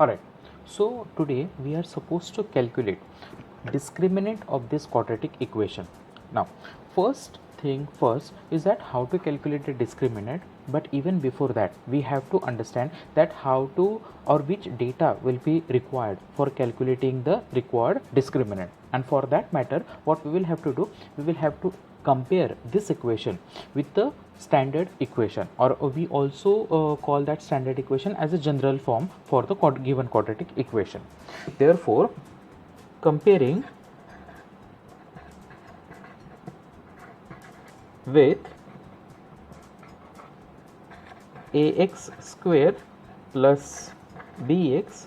Alright, so today we are supposed to calculate discriminant of this quadratic equation. Now, first thing first is that how to calculate the discriminant, but even before that we have to understand that how to or which data will be required for calculating the required discriminant. And for that matter, what we will have to do, we will have to compare this equation with the standard equation, or we also call that standard equation as a general form for the given quadratic equation. Therefore, comparing with ax square plus bx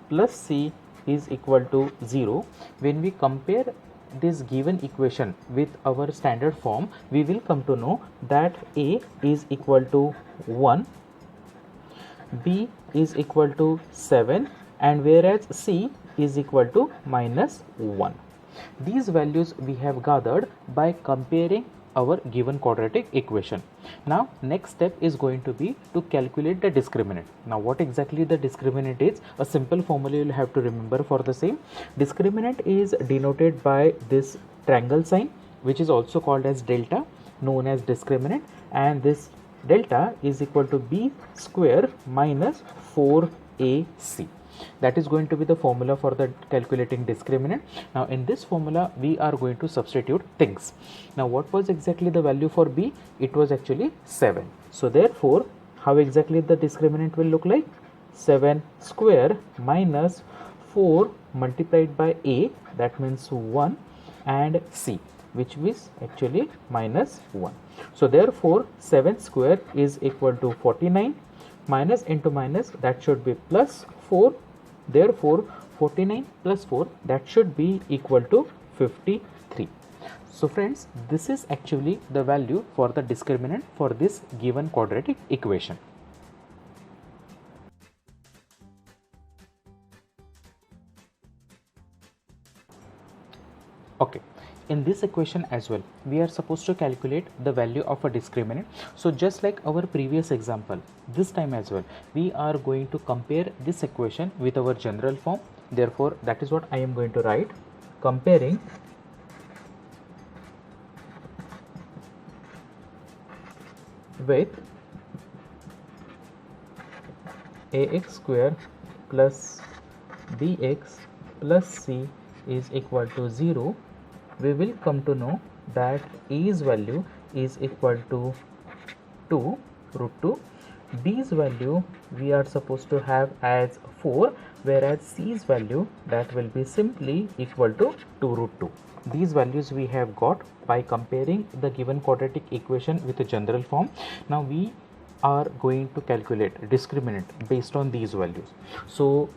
plus c is equal to 0, when we compare this given equation with our standard form, we will come to know that a is equal to 1, b is equal to 7, and whereas c is equal to minus 1. These values we have gathered by comparing our given quadratic equation. Now next step is going to be to calculate the discriminant. Now what exactly the discriminant is? A simple formula you will have to remember for the same. Discriminant is denoted by this triangle sign, which is also called as delta, known as discriminant, and this delta is equal to b square minus 4ac. That is going to be the formula for the calculating discriminant. Now in this formula we are going to substitute things. Now what was exactly the value for b? It was actually 7. So therefore, how exactly the discriminant will look like? 7 square minus 4 multiplied by a, that means 1, and c, which is actually minus 1. So therefore 7 square is equal to 49, minus into minus, that should be plus 4. Therefore 49 plus 4, that should be equal to 53. So friends, this is actually the value for the discriminant for this given quadratic equation. Okay, in this equation as well, we are supposed to calculate the value of a discriminant. So just like our previous example, this time as well, we are going to compare this equation with our general form. Therefore, that is what I am going to write. Comparing with ax square plus bx plus c is equal to 0, we will come to know that a's value is equal to 2 root 2, b's value we are supposed to have as 4, whereas c's value, that will be simply equal to 2 root 2. These values we have got by comparing the given quadratic equation with the general form. Now we are going to calculate discriminant based on these values. So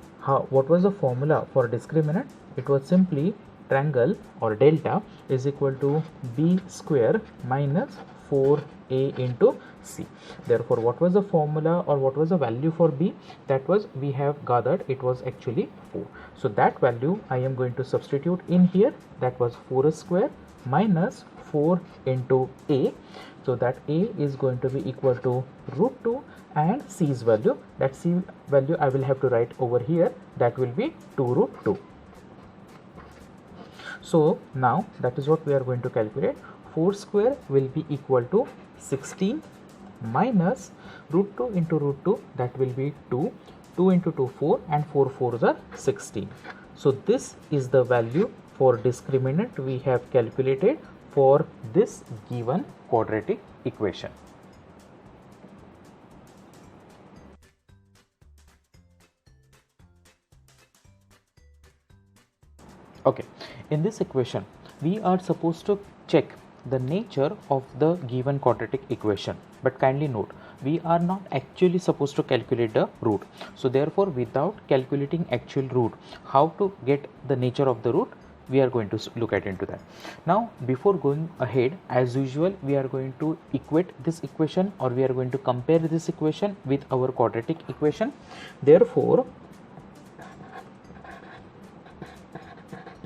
what was the formula for discriminant? It was simply triangle or delta is equal to b square minus 4a into c. Therefore, what was the formula or what was the value for b? That was, we have gathered, it was actually 4. So that value I am going to substitute in here. That was 4 square minus 4 into a. So that a is going to be equal to root 2, and c's value, that c value I will have to write over here, that will be 2 root 2. So now that is what we are going to calculate. 4 square will be equal to 16 minus root 2 into root 2, that will be 2. 2 into 2 4, and 4 4s are 16. So this is the value for discriminant we have calculated for this given quadratic equation. Okay, in this equation we are supposed to check the nature of the given quadratic equation, but kindly note, we are not actually supposed to calculate the root. So therefore, without calculating actual root, how to get the nature of the root, we are going to look at into that. Now before going ahead, as usual, we are going to equate this equation, or we are going to compare this equation with our quadratic equation. Therefore,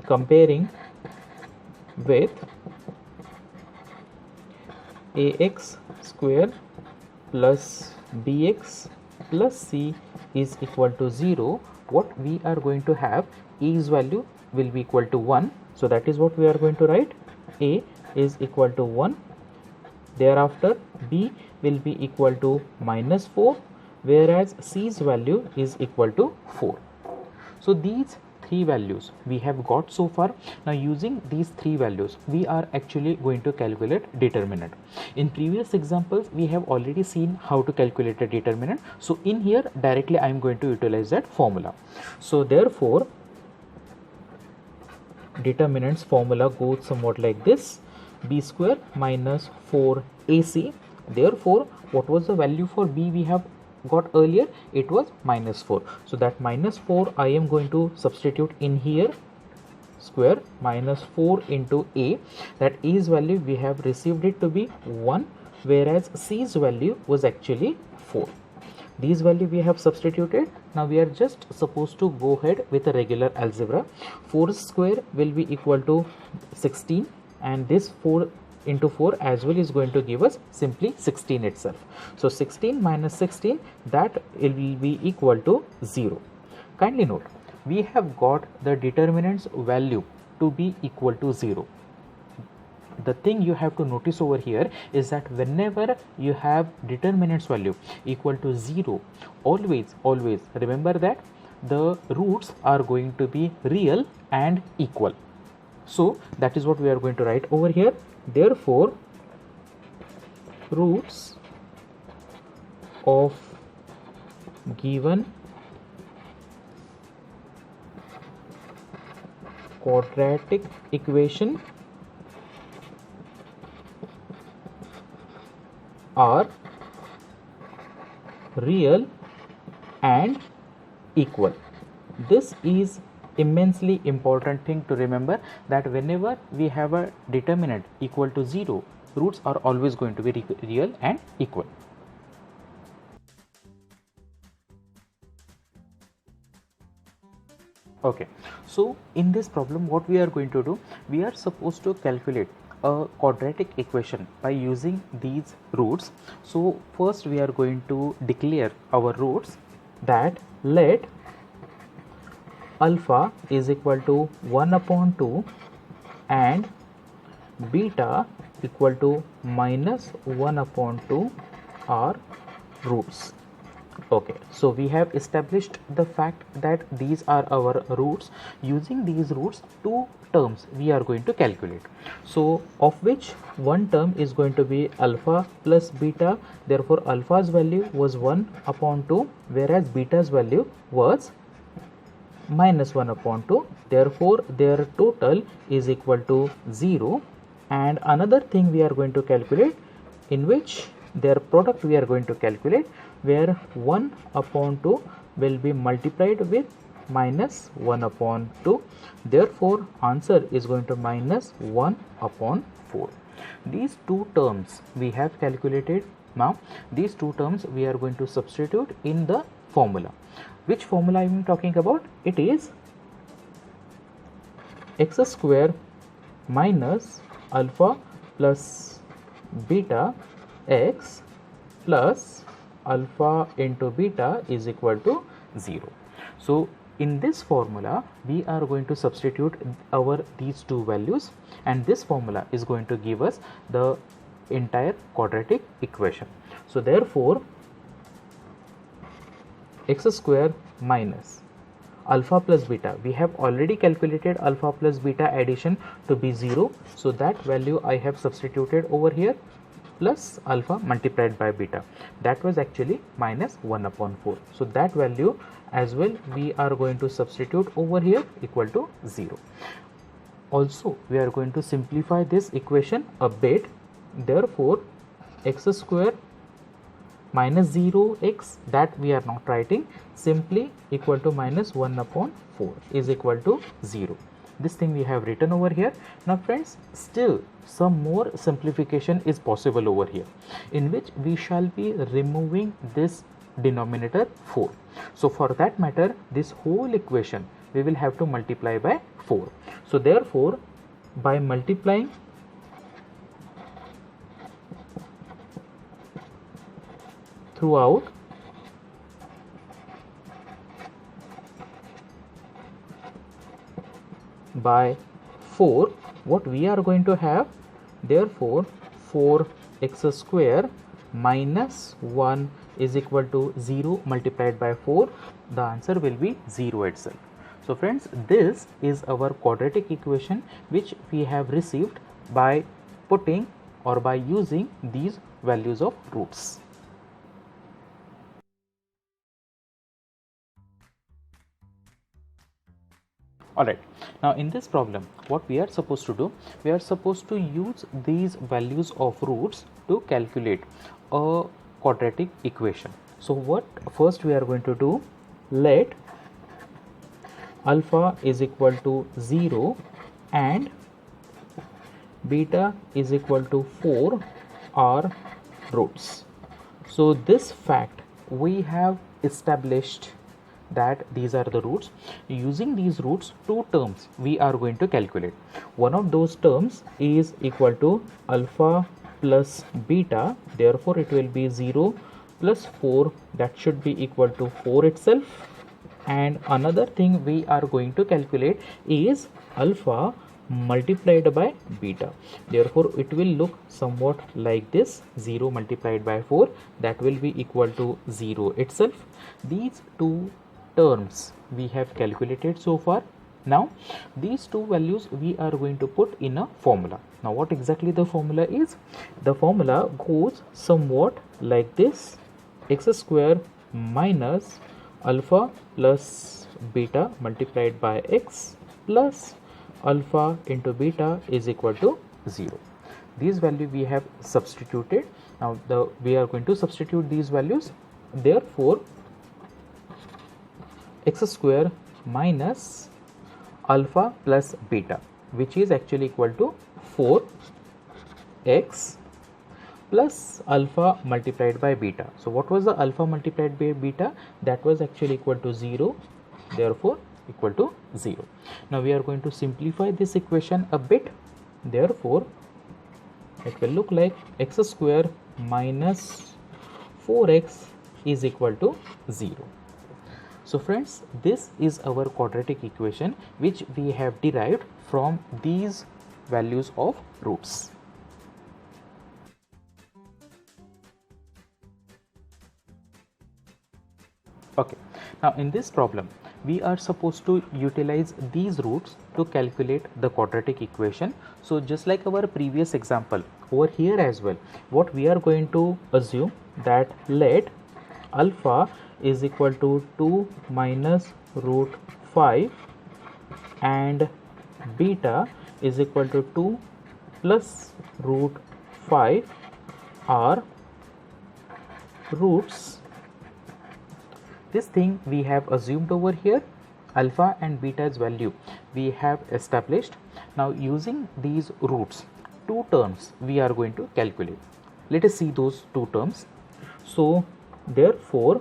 comparing with ax square plus bx plus c is equal to 0, what we are going to have, A's value will be equal to 1. So that is what we are going to write. A is equal to 1. Thereafter B will be equal to minus 4, whereas C's value is equal to 4. So these three values we have got so far. Now using these three values we are actually going to calculate determinant. In previous examples we have already seen how to calculate a determinant. So in here directly I am going to utilize that formula. So therefore determinant's formula goes somewhat like this: b square minus 4ac. Therefore what was the value for b we have got earlier? It was minus 4. So that minus 4 I am going to substitute in here. Square minus 4 into a, that a's value we have received it to be 1, whereas c's value was actually 4. These value we have substituted. Now we are just supposed to go ahead with a regular algebra. 4 square will be equal to 16, and this 4 into 4 as well is going to give us simply 16 itself. So 16 minus 16, that will be equal to 0. Kindly note, we have got the determinant's value to be equal to 0. The thing you have to notice over here is that whenever you have determinant's value equal to 0, always remember that the roots are going to be real and equal. So that is what we are going to write over here. Therefore roots of given quadratic equation are real and equal. This is immensely important thing to remember, that whenever we have a determinant equal to 0, roots are always going to be real and equal. Okay, so in this problem what we are going to do, we are supposed to calculate a quadratic equation by using these roots. So first we are going to declare our roots, that let alpha is equal to 1 upon 2 and beta equal to minus 1 upon 2 are roots. Okay, so we have established the fact that these are our roots. Using these roots, two terms we are going to calculate. So of which one term is going to be alpha plus beta. Therefore alpha's value was 1 upon 2, whereas beta's value was minus 1 upon 2. Therefore their total is equal to 0. And another thing we are going to calculate, in which their product we are going to calculate, where 1 upon 2 will be multiplied with minus 1 upon 2. Therefore answer is going to minus 1 upon 4. These two terms we have calculated. Now these two terms we are going to substitute in the formula. Which formula I am talking about? It is x square minus alpha plus beta x plus alpha into beta is equal to 0. So in this formula we are going to substitute these two values, and this formula is going to give us the entire quadratic equation. So therefore x square minus alpha plus beta, we have already calculated alpha plus beta addition to be 0. So that value I have substituted over here, plus alpha multiplied by beta, that was actually minus 1 upon 4. So that value as well we are going to substitute over here, equal to 0. Also we are going to simplify this equation a bit. Therefore x square minus 0x, that we are not writing, simply equal to minus 1 upon 4 is equal to 0. This thing we have written over here. Now friends, still some more simplification is possible over here, in which we shall be removing this denominator 4. So for that matter, this whole equation we will have to multiply by 4. So therefore by multiplying throughout by 4, what we are going to have? Therefore 4x square minus 1 is equal to 0 multiplied by 4. The answer will be 0 itself. So friends, this is our quadratic equation which we have received by putting or by using these values of roots. Alright, now in this problem, what we are supposed to do, we are supposed to use these values of roots to calculate a quadratic equation. So what first we are going to do, let alpha is equal to 0 and beta is equal to 4 are roots. So this fact we have established that these are the roots. Using these roots, two terms we are going to calculate. One of those terms is equal to alpha plus beta, therefore it will be 0 plus 4, that should be equal to 4 itself. And another thing we are going to calculate is alpha multiplied by beta, therefore it will look somewhat like this, 0 multiplied by 4, that will be equal to 0 itself. These two terms we have calculated so far. Now these two values we are going to put in a formula. Now what exactly the formula is? The formula goes somewhat like this: x square minus alpha plus beta multiplied by x plus alpha into beta is equal to 0. These value we have substituted. Now we are going to substitute these values, therefore x square minus alpha plus beta, which is actually equal to 4x plus alpha multiplied by beta. So what was the alpha multiplied by beta? That was actually equal to 0, therefore equal to 0. Now we are going to simplify this equation a bit, therefore it will look like x square minus 4x is equal to 0. So friends, this is our quadratic equation which we have derived from these values of roots. Okay, now in this problem we are supposed to utilize these roots to calculate the quadratic equation. So just like our previous example, over here as well, what we are going to assume that let alpha is equal to 2 minus root 5 and beta is equal to 2 plus root 5 are roots. This thing we have assumed over here, alpha and beta's value we have established. Now using these roots, two terms we are going to calculate. Let us see those two terms. So therefore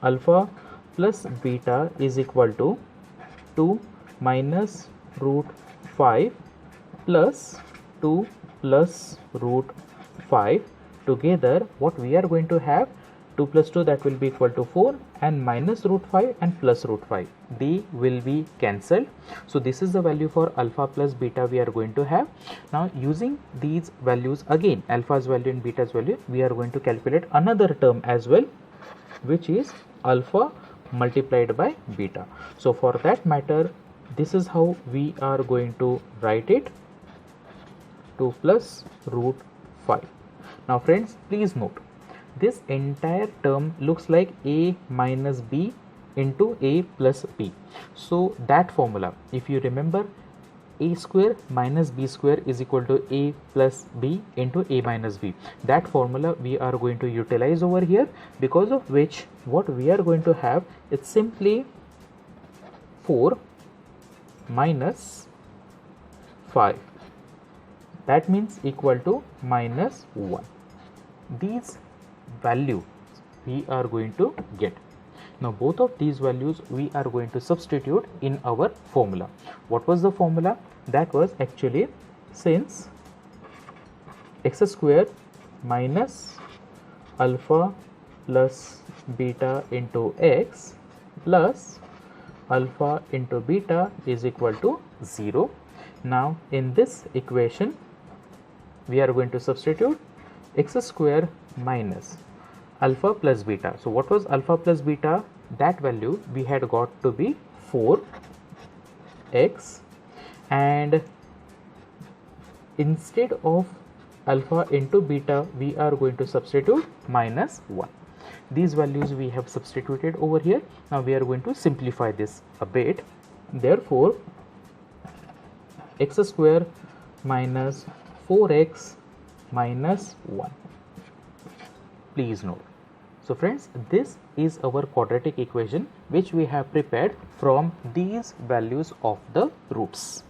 alpha plus beta is equal to 2 minus root 5 plus 2 plus root 5. Together what we are going to have, 2 plus 2, that will be equal to 4, and minus root 5 and plus root 5, they will be cancelled. So this is the value for alpha plus beta we are going to have. Now using these values, again alpha's value and beta's value, we are going to calculate another term as well, which is alpha multiplied by beta. So for that matter, this is how we are going to write it: 2 plus root 5. Now friends, please note, this entire term looks like a minus b into a plus b. So that formula, if you remember, a square minus b square is equal to a plus b into a minus b. That formula we are going to utilize over here, because of which what we are going to have, it's simply 4 minus 5, that means equal to minus 1. These value we are going to get. Now both of these values we are going to substitute in our formula. What was the formula? That was actually, since x square minus alpha plus beta into x plus alpha into beta is equal to 0. Now in this equation we are going to substitute x square minus alpha plus beta. So what was alpha plus beta? That value we had got to be 4x, and instead of alpha into beta we are going to substitute minus 1. These values we have substituted over here. Now we are going to simplify this a bit. Therefore x square minus 4x minus 1. Please note. So friends, this is our quadratic equation which we have prepared from these values of the roots.